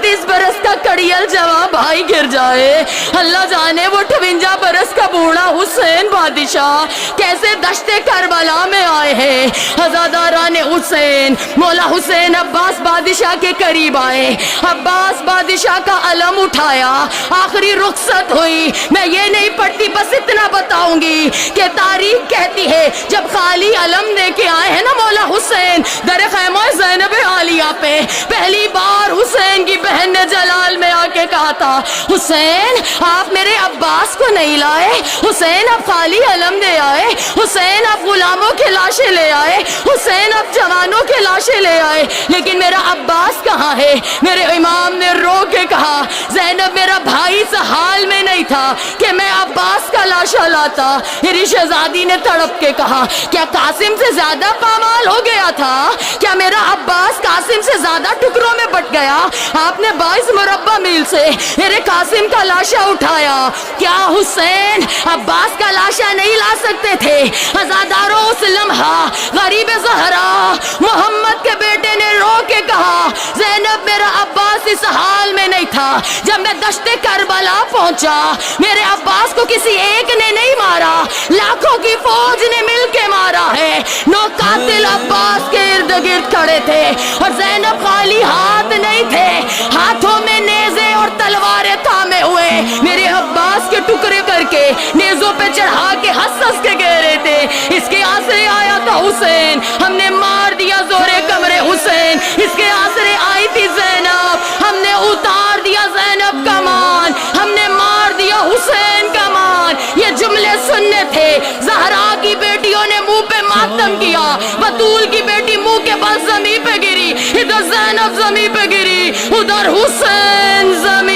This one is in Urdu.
36 برس کا کڑیل جوان بھائی گر جائے، اللہ جانے وہ 58 برس کا بوڑھا حسین بادشاہ کیسے دشت کربلا میں آئے ہیں۔ عزاداران حسین مولا حسین عباس بادشاہ کے قریب آئے، عباس بادشاہ کا علم اٹھایا، آخری رخصت ہوئی۔ میں یہ نہیں پڑھتی، بس اتنا بتاؤں گی کہ تاریخ کہتی ہے جب خالی علم لے کے آئے ہیں نا مولا حسین در خیمہ زینب عالیہ پہ، پہلی بار حسین کی بہن نے جلال میں آ کے کہا تھا حسین آپ میرے عباس کو نہیں لائے، حسین آپ خالی علم لے آئے، حسین آپ غلاموں کے لاشیں لے آئے، حسین آپ جوانوں کے لاشیں لے آئے، لیکن میرا عباس کہاں ہے؟ میرے امام نے رو کے کہا زینب میرا بھائی اس حال میں نہیں تھا کہ میں عباس کا لاشا لاتا۔ میری شہزادی نے تڑپ کے کہا کیا قاسم سے زیادہ پامال ہو گیا تھا؟ کیا میرا عباس قاسم سے زیادہ ٹکڑوں میں بٹ گیا؟ آپ نے 22 مربع میل سے میرے قاسم کا لاشا اٹھایا، کیا حسین عباس کا لاشا نہیں لا سکتے تھے؟ عزاداروں اس لمحہ غریب زہرا محمد کے بیٹے نے رو کے کہا زینب میرا عباس اس حال میں نہیں تھا، جب میں دشت کربلا پہنچا میرے عباس کو کسی ایک نے نہیں مارا، لاکھوں کی فوج نے مل کے مارا ہے۔ 9 قاتل عباس کے ارد گرد کھڑے تھے اور زینب خالی ہاتھ نہیں تھے، ہاتھوں میں نیزے اور تلواریں تھامے ہوئے میرے عباس کے ٹکڑے کر کے نیزوں پہ چڑھا کے ہنس ہنس کے کہہ رہے تھے اس کے آسرے آیا تھا حسین، ہم نے مار دیا زورے کمرے حسین، اس کے آسرے آئی تھی زینب، ہم نے اتار دیا زینب کا مان، ہم نے مار دیا حسین کا مان۔ یہ جملے سننے تھے، زہرا کی بیٹیوں نے منہ پہ ماتم کیا، بطول کی بیٹی منہ کے بل زمین پہ گری، ادھر زینب زمین پہ گری، ادھر حسین زمین